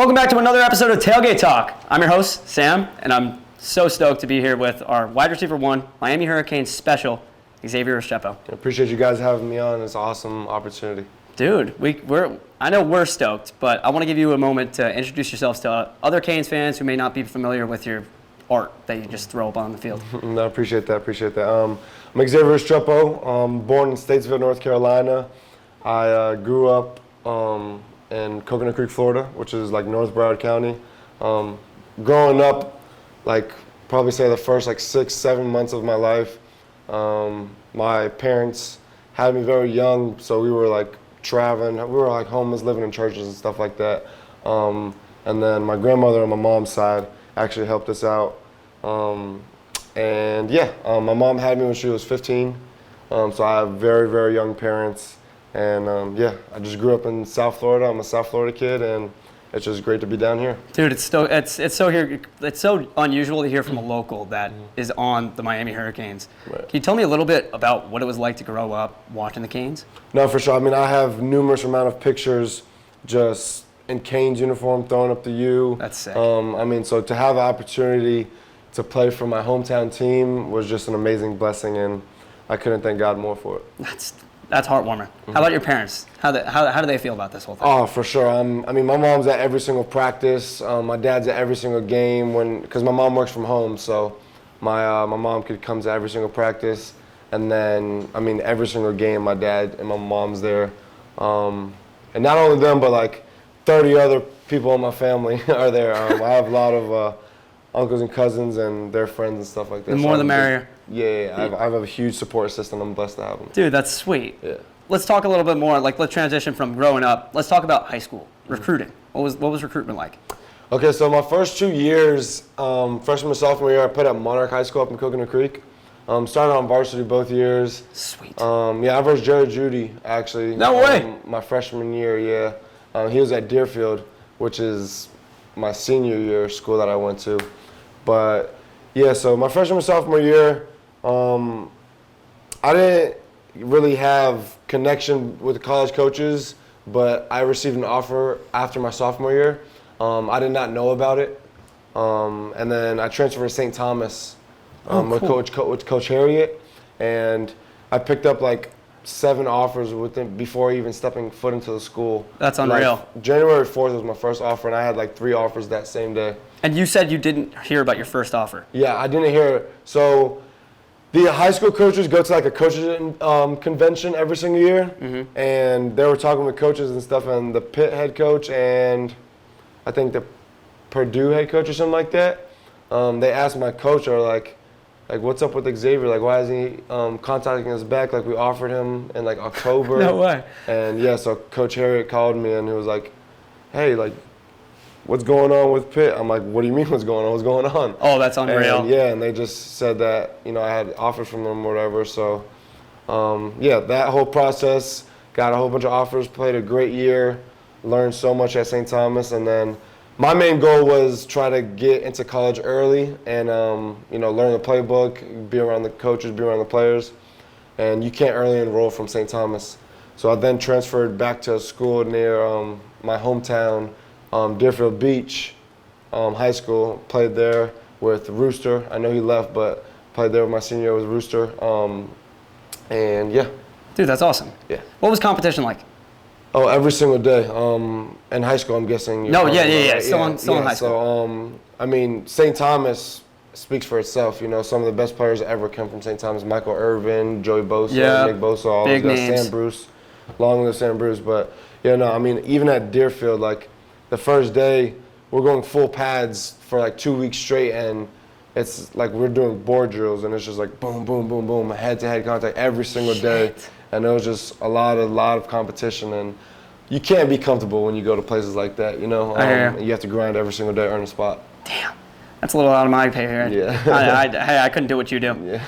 Welcome back to another episode of Tailgate Talk. I'm your host, Sam, and I'm so stoked to be here with our wide receiver one, Miami Hurricanes special, Xavier Restrepo. I appreciate you guys having me on. It's an awesome opportunity. Dude, I know we're stoked, but I want to give you a moment to introduce yourselves to other Canes fans who may not be familiar with your art that you just throw up on the field. No, I appreciate that. I'm Xavier Restrepo. Born in Statesville, North Carolina. I grew up in Coconut Creek, Florida, which is like North Broward County. Growing up, probably say the first 6-7 months of my life, my parents had me very young, so we were traveling. We were homeless, living in churches and stuff like that. And then my grandmother on my mom's side actually helped us out. My mom had me when she was 15. So I have very, very young parents. And I just grew up in South Florida. I'm a South Florida kid, and it's just great to be down here. Dude, it's so unusual to hear from a local that is on the Miami Hurricanes. Right. Can you tell me a little bit about what it was like to grow up watching the Canes? No, for sure. I mean, I have numerous amount of pictures just in Canes uniform thrown up to you. That's sick. So to have the opportunity to play for my hometown team was just an amazing blessing, and I couldn't thank God more for it. That's heartwarming. How about your parents? How do they feel about this whole thing? Oh, for sure. My mom's at every single practice. My dad's at every single game because my mom works from home, so my mom comes to every single practice, and then every single game my dad and my mom's there, and not only them but 30 other people in my family are there. I have a lot of uncles and cousins and their friends and stuff like that. The more the merrier. Yeah. I have a huge support system. I'm blessed to have them. Dude, that's sweet. Yeah. Let's talk a little bit more. Let's transition from growing up. Let's talk about high school recruiting. What was recruitment like? Okay, so my first 2 years, freshman and sophomore year, I played at Monarch High School up in Coconut Creek. Started on varsity both years. Sweet. I versed Jared Judy actually. No way. My freshman year, yeah. He was at Deerfield, which is my senior year school that I went to. But yeah, so my freshman and sophomore year, I didn't really have connection with the college coaches, but I received an offer after my sophomore year. I did not know about it. And then I transferred to St. Thomas with Coach Harriet, and I picked up 7 offers before even stepping foot into the school. That's unreal. January 4th was my first offer, and I had 3 offers that same day. And you said you didn't hear about your first offer. Yeah, I didn't hear it. So the high school coaches go to a coaches convention every single year, and they were talking with coaches and stuff, and the Pitt head coach and I think the Purdue head coach or something like that, they asked my coach, what's up with Xavier? Why isn't he contacting us back? We offered him in October. No way. And yeah, so Coach Harriet called me and he was like, hey, what's going on with Pitt? I'm like, what do you mean what's going on? What's going on? Oh, that's unreal. And they just said that, I had offers from them or whatever. So, that whole process, got a whole bunch of offers, played a great year, learned so much at St. Thomas. And then my main goal was try to get into college early and, learn the playbook, be around the coaches, be around the players. And you can't early enroll from St. Thomas. So I then transferred back to a school near my hometown, Deerfield Beach High School. Played there with Rooster. I know he left, but played there with my senior year with Rooster. Dude, that's awesome. Yeah. What was competition like? Oh, every single day. In high school, I'm guessing. No, yeah. Still in high school. So, St. Thomas speaks for itself. Some of the best players that ever come from St. Thomas: Michael Irvin, Joey Bosa, Nick Bosa, all big names. Sam Bruce, long live Sam Bruce. But even at Deerfield, the first day, we're going full pads for 2 weeks straight, and it's we're doing board drills, and it's just boom, boom, boom, boom, head-to-head contact every single day. And it was just a lot of competition, and you can't be comfortable when you go to places like that, You have to grind every single day, earn a spot. Damn, that's a little out of my pay here. Yeah. I couldn't do what you do. Yeah.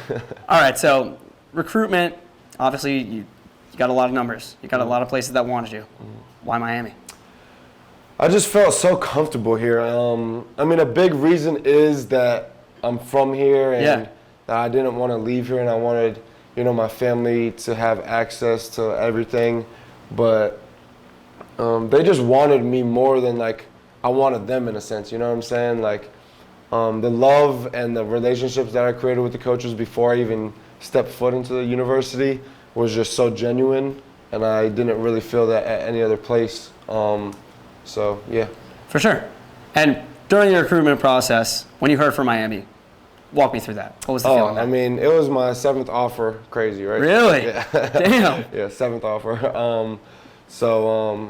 All right, so recruitment, obviously you got a lot of numbers. You got a lot of places that wanted you. Why Miami? I just felt so comfortable here. A big reason is that I'm from here and that I didn't want to leave here, and I wanted, my family to have access to everything. But they just wanted me more than I wanted them in a sense. You know what I'm saying? Like the love and the relationships that I created with the coaches before I even stepped foot into the university was just so genuine, and I didn't really feel that at any other place. So yeah. For sure. And during the recruitment process, when you heard from Miami, walk me through that. What was the feeling? I mean, it was my 7th offer. Crazy, right? Really? Yeah. Damn. Yeah, 7th offer.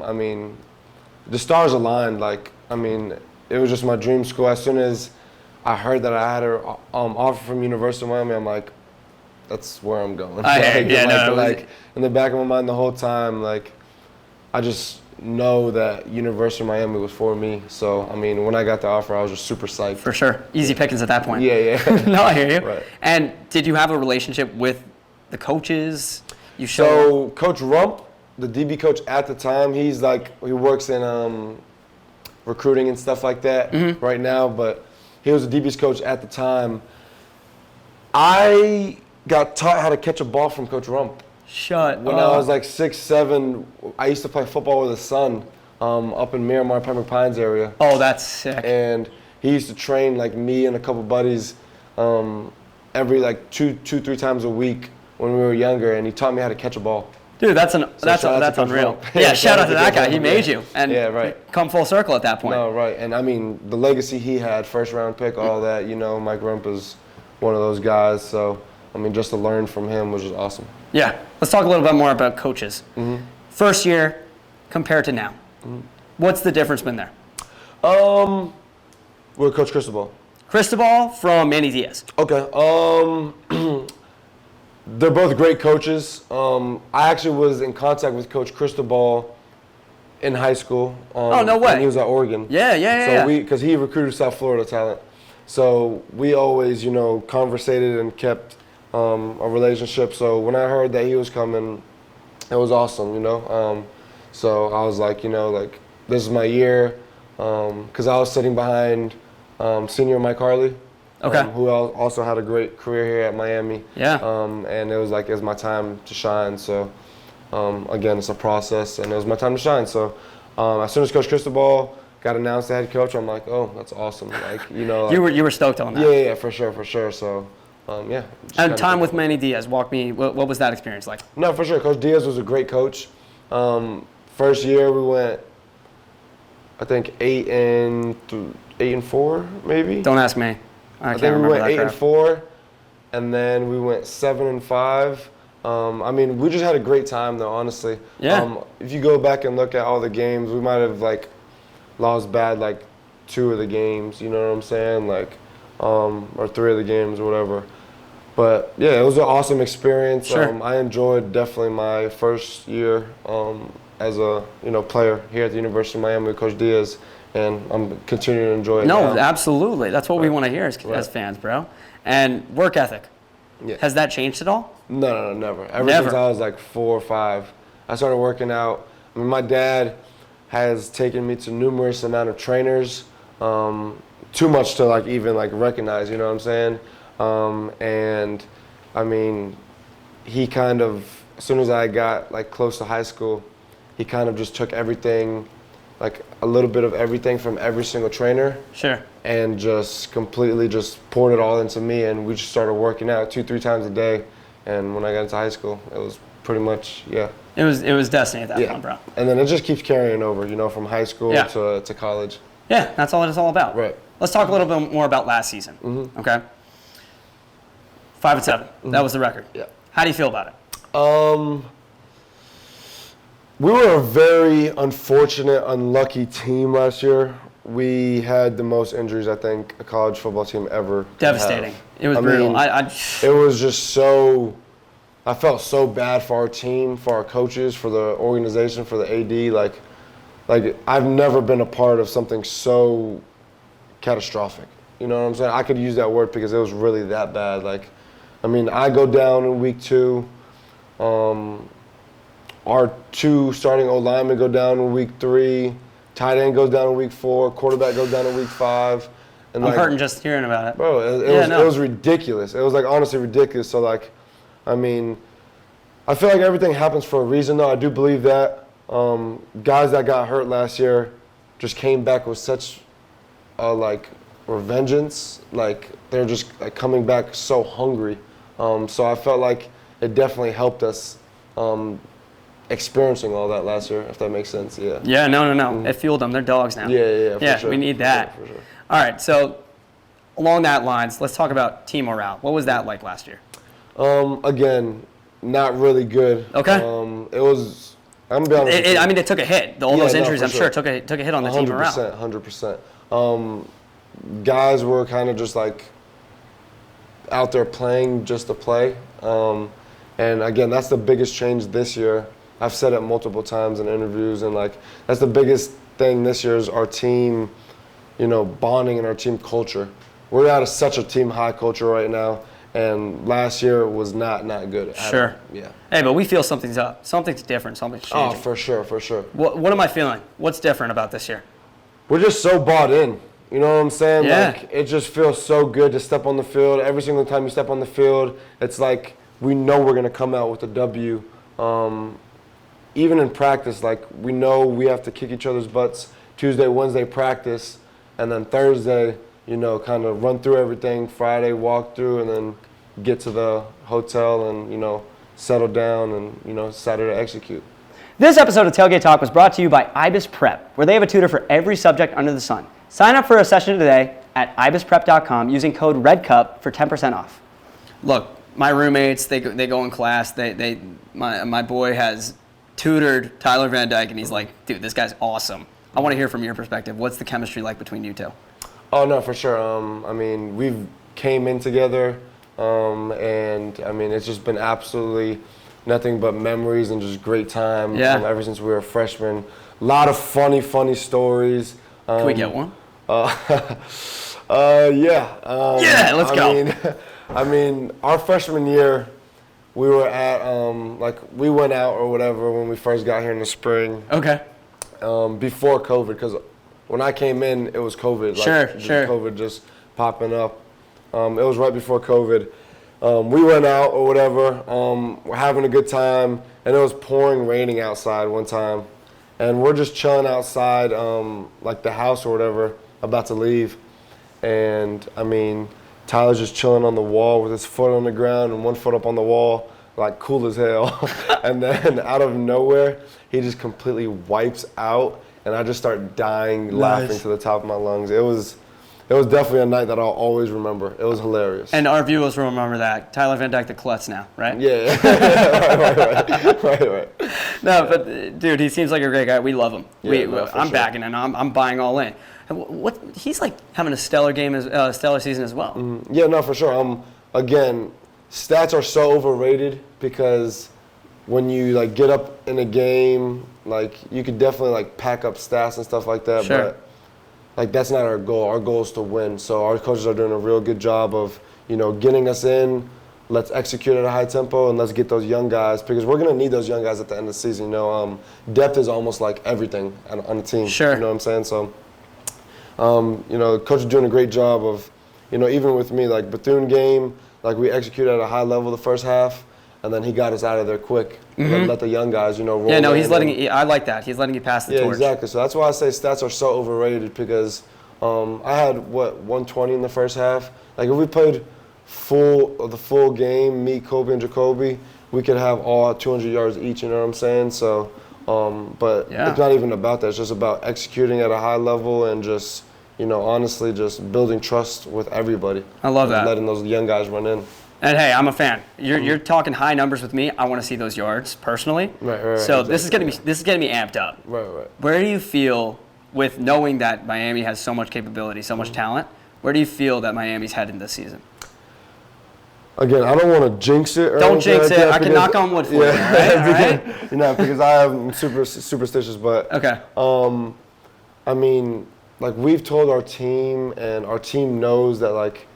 I mean, the stars aligned. Like, I mean, it was just my dream school. As soon as I heard that I had an offer from University of Miami, I'm like, that's where I'm going. Like, in the back of my mind the whole time, like, I just know that University of Miami was for me. So, I mean, when I got the offer, I was just super psyched. For sure. Easy pickings at that point. Yeah. No, I hear you. Right. And did you have a relationship with the coaches? So, Coach Rump, the DB coach at the time, he works in recruiting and stuff like that right now, but he was the DB's coach at the time. I got taught how to catch a ball from Coach Rump. When I was like 6, 7, I used to play football with his son up in Miramar, Pembroke Pines area. Oh, that's sick. And he used to train like me and a couple buddies every like 2-3 times a week when we were younger, and he taught me how to catch a ball. Dude, that's unreal. Yeah, shout out to that guy. He made you. And yeah, right. Come full circle at that point. No, right. And I mean, the legacy he had, 1st round pick, all that, Mike Rump is one of those guys. So, I mean, just to learn from him was just awesome. Yeah. Let's talk a little bit more about coaches. First year compared to now. What's the difference been there? With Coach Cristobal. Cristobal from Manny Diaz. Okay. They're both great coaches. I actually was in contact with Coach Cristobal in high school. Oh, no way. When he was at Oregon. Yeah. Because he recruited South Florida talent. So we always, conversated and kept a relationship. So when I heard that he was coming, it was awesome, So I was like, this is my year. Because I was sitting behind senior Mike Harley. Who also had a great career here at Miami. Yeah. And it was like, it's my time to shine. So, again, it's a process, and it was my time to shine. So, as soon as Coach Cristobal got announced as head coach, I'm like, oh, that's awesome. Like, you were stoked on that. Yeah, for sure. So, yeah. And time with Manny Diaz, walk me, what was that experience like? No, for sure. Coach Diaz was a great coach. First year we went, I think 8-4, maybe. Don't ask me. I think we went 8-4, and then we went 7-5. I mean, we just had a great time, though. Honestly. Yeah. If you go back and look at all the games, we might have lost bad 2 of the games. You know what I'm saying? Or 3 of the games, or whatever. But yeah, it was an awesome experience. Sure. I enjoyed definitely my first year as a player here at the University of Miami with Coach Diaz. And I'm continuing to enjoy it. No, now. Absolutely. That's what we want to hear as fans, bro. And work ethic. Yeah. Has that changed at all? No, never. Since I was 4 or 5, I started working out. I mean, my dad has taken me to numerous amount of trainers, too much to even recognize. You know what I'm saying? And I mean, he kind of, as soon as I got close to high school, he kind of just took everything. A little bit of everything from every single trainer. Sure. And just completely just poured it all into me, and we just started working out 2-3 times a day. And when I got into high school, it was pretty much, yeah. It was destiny at that point, bro. And then it just keeps carrying over, from high school to college. Yeah, that's all it's all about. Right. Let's talk a little bit more about last season. Okay. 5-7. That was the record. Yeah. How do you feel about it? We were a very unfortunate, unlucky team last year. We had the most injuries, I think, a college football team ever. Devastating. It was brutal. It was just so. I felt so bad for our team, for our coaches, for the organization, for the AD. Like I've never been a part of something so catastrophic. You know what I'm saying? I could use that word because it was really that bad. I go down in week 2. Our 2 starting O-linemen go down in week 3. Tight end goes down in week 4. Quarterback goes down in week 5. And I'm hurting just hearing about it. Bro, it was ridiculous. It was honestly ridiculous. So I feel like everything happens for a reason, though. I do believe that. Guys that got hurt last year, just came back with such like revengeance. Like they're just like coming back so hungry. So I felt like it definitely helped us experiencing all that last year, if that makes sense. Yeah. Yeah, no. It fueled them. They're dogs now. Yeah, Yeah, for sure. we need that. For sure. All right, so along that lines, let's talk about team morale. What was that like last year? Again, not really good. Okay. It was. I'm gonna be honest. With you. I mean, it took a hit. All those injuries, for I'm sure, took a hit on the team morale. 100%. Guys were kind of just like out there playing just to play. And again, that's the biggest change this year. I've said it multiple times in interviews, and like that's the biggest thing this year is our team, bonding and our team culture. We're at such a team high culture right now, and last year was not good. Sure. Yeah. Hey, but we feel something's up. Something's different. Something's changing. Oh, for sure. What am I feeling? What's different about this year? We're just so bought in. You know what I'm saying? Yeah. Like, it just feels so good to step on the field. Every single time you step on the field, it's like we know we're going to come out with a W. Even in practice, like, we know we have to kick each other's butts Tuesday, Wednesday practice, and then Thursday, kind of run through everything, Friday walk through, and then get to the hotel and, settle down and, Saturday execute. This episode of Tailgate Talk was brought to you by IBIS Prep, where they have a tutor for every subject under the sun. Sign up for a session today at ibisprep.com using code RedCup for 10% off. Look, my roommates, they go in class. My boy has tutored Tyler Van Dyke, and he's like, dude, this guy's awesome. I want to hear from your perspective. What's the chemistry like between you two? Oh, no, for sure. I mean, we've came in together, and, I mean, it's just been absolutely nothing but memories and just great time ever since we were freshmen. A lot of funny stories. Can we get one? Yeah. Let's go. I mean, our freshman year, we were at, we went out or whatever when we first got here in the spring. Okay. Before COVID, because when I came in, it was COVID. Sure. COVID just popping up. It was right before COVID. We went out or whatever. We're having a good time, and it was raining outside one time. And we're just chilling outside, like the house or whatever, about to leave. And, I mean, Tyler's just chilling on the wall with his foot on the ground and one foot up on the wall, like cool as hell. And then out of nowhere, he just completely wipes out, and I just start dying, laughing to the top of my lungs. It was definitely a night that I'll always remember. It was hilarious. And our viewers will remember that. Tyler Van Dyke, the klutz now, right? Yeah. Right. No, but dude, he seems like a great guy. We love him. Yeah, I'm backing and I'm buying all in. He's like having a stellar season as well. Yeah, no, for sure. Again, stats are so overrated because when you like get up in a game, like you could definitely like pack up stats and stuff like that. Sure. But like that's not our goal. Our goal is to win. So our coaches are doing a real good job of, getting us in. Let's execute at a high tempo and let's get those young guys because we're gonna need those young guys at the end of the season. Depth is almost like everything on a team. Sure. You know what I'm saying? So, the coach is doing a great job of, even with me, like Bethune game, like we executed at a high level the first half. And then he got us out of there quick. Let the young guys, roll. Yeah, no, he's I like that. He's letting you pass the torch. Yeah, exactly. So that's why I say stats are so overrated because I had, 120 in the first half. Like, if we played the full game, me, Kobe, and Jacoby, we could have all 200 yards each, you know what I'm saying? So, but it's not even about that. It's just about executing at a high level and just, honestly just building trust with everybody. I love that. Letting those young guys run in. And hey, I'm a fan. You're talking high numbers with me. I want to see those yards personally. Right. So exactly. this is getting me amped up. Right. Where do you feel with knowing that Miami has so much capability, so much talent? Where do you feel that Miami's heading this season? Again, I don't want to jinx it. Don't jinx it. I can knock on wood for you. Right? Because I'm super superstitious. But okay. I mean, like we've told our team, and our team knows that like.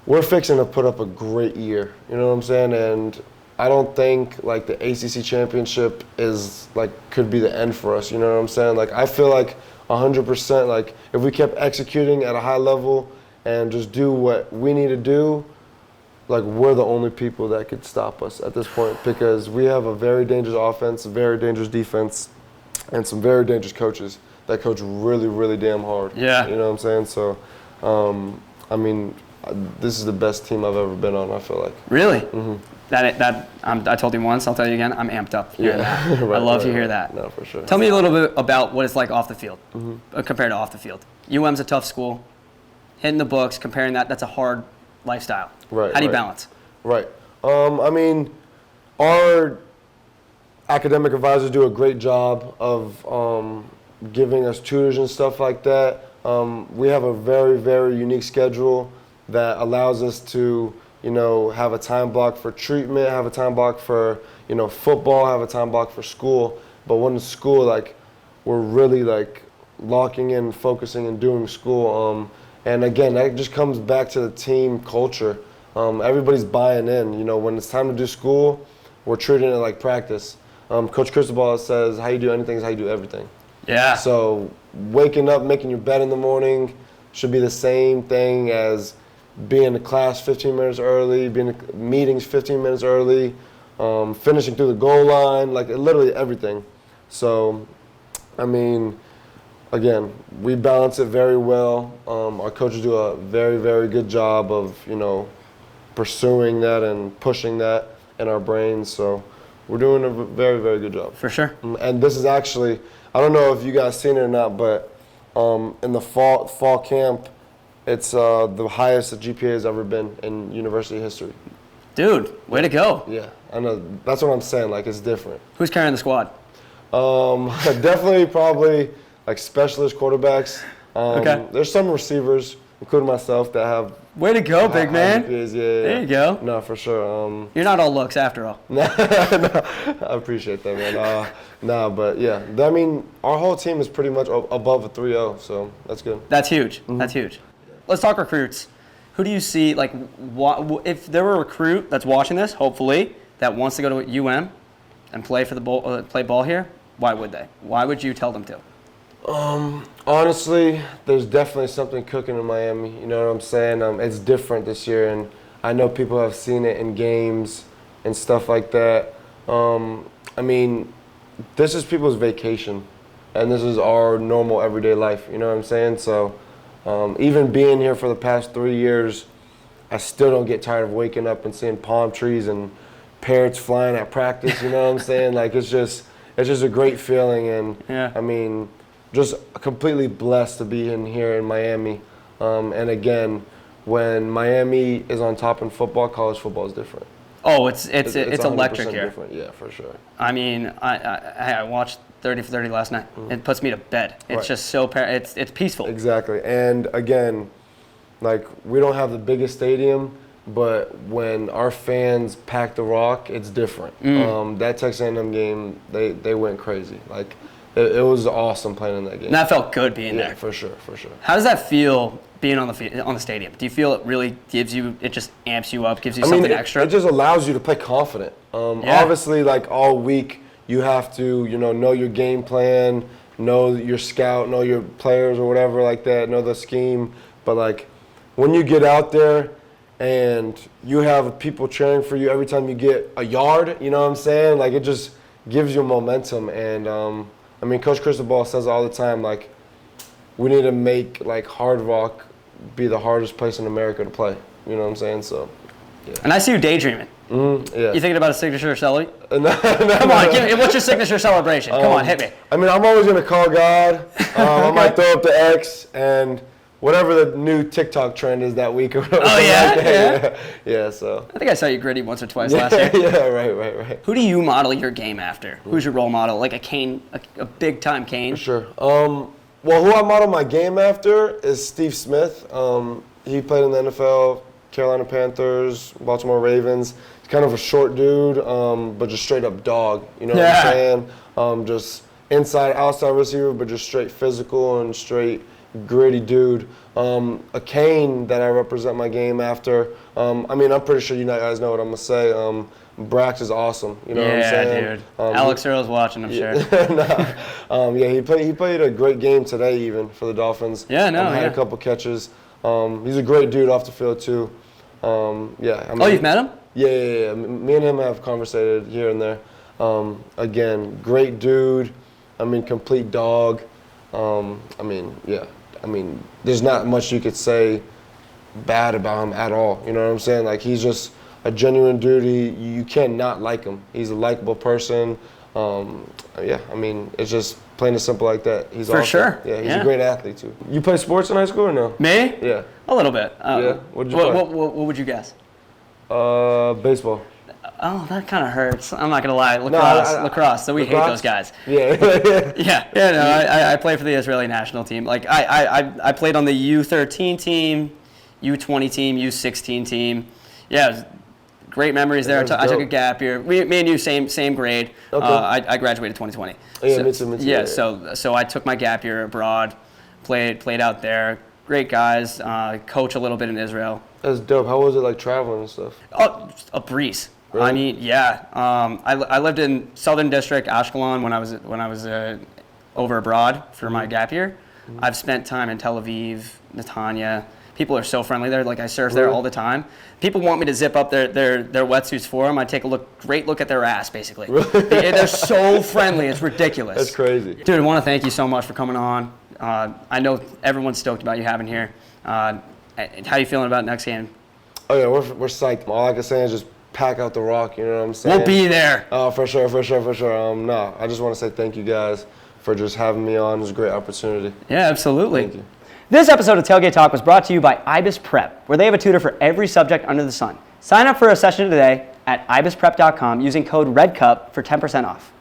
We're fixing to put up a great year, you know what I'm saying? And I don't think like the ACC championship could be the end for us, you know what I'm saying? Like I feel like 100%, like if we kept executing at a high level and just do what we need to do, like we're the only people that could stop us at this point because we have a very dangerous offense, a very dangerous defense, and some very dangerous coaches that coach really, really damn hard. Yeah. You know what I'm saying? So, I mean, this is the best team I've ever been on, I feel like. Really? Mm-hmm. I told you once, I'll tell you again, I'm amped up hearing that. Right, I love to hear that. No, for sure. Tell me a little bit about what it's like off the field compared to off the field. UM's a tough school. Hitting the books, comparing that's a hard lifestyle. Right. How do you balance? Right. I mean, our academic advisors do a great job of giving us tutors and stuff like that. We have a very, very unique schedule that allows us to, have a time block for treatment, have a time block for, football, have a time block for school. But when in school, like, we're really, like, locking in, focusing, and doing school. And again, that just comes back to the team culture. Everybody's buying in. When it's time to do school, we're treating it like practice. Coach Cristobal says, how you do anything is how you do everything. Yeah. So waking up, making your bed in the morning should be the same thing as being to class 15 minutes early, being to meetings 15 minutes early, finishing through the goal line, like literally everything. So, I mean, again, we balance it very well. Our coaches do a very, very good job of, pursuing that and pushing that in our brains. So we're doing a very, very good job. For sure. And this is actually, I don't know if you guys seen it or not, but in the fall camp, it's the highest the GPA has ever been in university history. Dude, way to go. Yeah, I know. That's what I'm saying. Like, it's different. Who's carrying the squad? Definitely probably like specialist quarterbacks. Okay. There's some receivers, including myself, that have. Way to go, big man. GPAs. Yeah. There you go. No, for sure. You're not all looks after all. No, I appreciate that, man. But yeah, I mean, our whole team is pretty much above a 3-0, so that's good. That's huge. That's huge. Let's talk recruits. Who do you see, like, if there were a recruit that's watching this, hopefully, that wants to go to UM and play for the play ball here, why would they? Why would you tell them to? Honestly, there's definitely something cooking in Miami. You know what I'm saying? It's different this year, and I know people have seen it in games and stuff like that. I mean, this is people's vacation, and this is our normal everyday life. You know what I'm saying? So even being here for the past 3 years, I still don't get tired of waking up and seeing palm trees and parrots flying at practice. You know what I'm saying? Like, it's just a great feeling, and yeah. I mean, just completely blessed to be in here in Miami. And again, when Miami is on top in football, college football is different. Oh, it's electric here. Different. Yeah, for sure. I mean, I watched 30 for 30 last night. It puts me to bed. It's just so it's peaceful. Exactly. And again, like, we don't have the biggest stadium, but when our fans pack the Rock, it's different. That Texas A&M game, they went crazy. Like, it was awesome playing in that game. And that felt good being there. Yeah, for sure. How does that feel being on the stadium? Do you feel it really it just amps you up, gives you something extra? It just allows you to play confident. Obviously, like, all week, you have to, know your game plan, know your scout, know your players or whatever like that, know the scheme. But, like, when you get out there and you have people cheering for you every time you get a yard, you know what I'm saying? Like, it just gives you momentum. And, I mean, Coach Cristobal says all the time, like, we need to make, like, Hard Rock be the hardest place in America to play. You know what I'm saying? So, yeah. And I see you daydreaming. Yeah. You thinking about a signature celly? No, Come on, what's your signature celebration? Come on, hit me. I mean, I'm always going to call God. I might throw up the X and whatever the new TikTok trend is that week. Or Oh, yeah? Yeah, so. I think I saw you gritty once or twice last year. Yeah, right. Who do you model your game after? Who's your role model? Like a Kane, a big-time Kane? For sure. Well, who I model my game after is Steve Smith. He played in the NFL, Carolina Panthers, Baltimore Ravens. He's kind of a short dude, but just straight up dog. You know what I'm saying? Just inside, outside receiver, but just straight physical and straight gritty dude. A Kane that I represent my game after. I mean, I'm pretty sure you guys know what I'm going to say. Brax is awesome. You know what I'm saying? Yeah, dude. Alex Earl's watching, I'm sure. He played a great game today even for the Dolphins. Yeah, had a couple catches. He's a great dude off the field too. I mean, you've met him? Yeah. Me and him have conversated here and there. Again, great dude. I mean, complete dog. I mean, yeah. I mean, there's not much you could say bad about him at all. You know what I'm saying? Like, he's just a genuine dude. You cannot like him. He's a likable person. Yeah, I mean, it's just plain and simple like that. He's For awesome. sure. Yeah, he's a great athlete too. You play sports in high school or no? Me? Yeah. A little bit. Yeah. What did you play? What would you guess? Baseball. Oh, that kind of hurts. I'm not gonna lie. No, Lacrosse. So we hate those guys. Yeah. Yeah. No, I play for the Israeli national team. Like I played on the U13 team, U20 team, U16 team. Yeah, it was great memories there. I took a gap year. Me and you, same grade. Okay. I graduated 2020. Yeah, so, me too. Yeah. So I took my gap year abroad, played out there. Great guys. Coach a little bit in Israel. That's dope. How was it like traveling and stuff? Oh, a breeze. Really? I mean, yeah. I lived in Southern District, Ashkelon, when I was over abroad for my gap year. I've spent time in Tel Aviv, Netanya. People are so friendly there. Like, I surf there all the time. People want me to zip up their wetsuits for them. I take a great look at their ass, basically. They're so friendly. It's ridiculous. That's crazy. Dude, I want to thank you so much for coming on. I know everyone's stoked about you having here. How you feeling about next game? Oh yeah, we're psyched. All I can say is just pack out the rock. You know what I'm saying? We'll be there. Oh, for sure. No, I just want to say thank you guys for just having me on. It was a great opportunity. Yeah, absolutely. Thank you. This episode of Tailgate Talk was brought to you by IBIS Prep, where they have a tutor for every subject under the sun. Sign up for a session today at ibisprep.com using code RedCup for 10% off.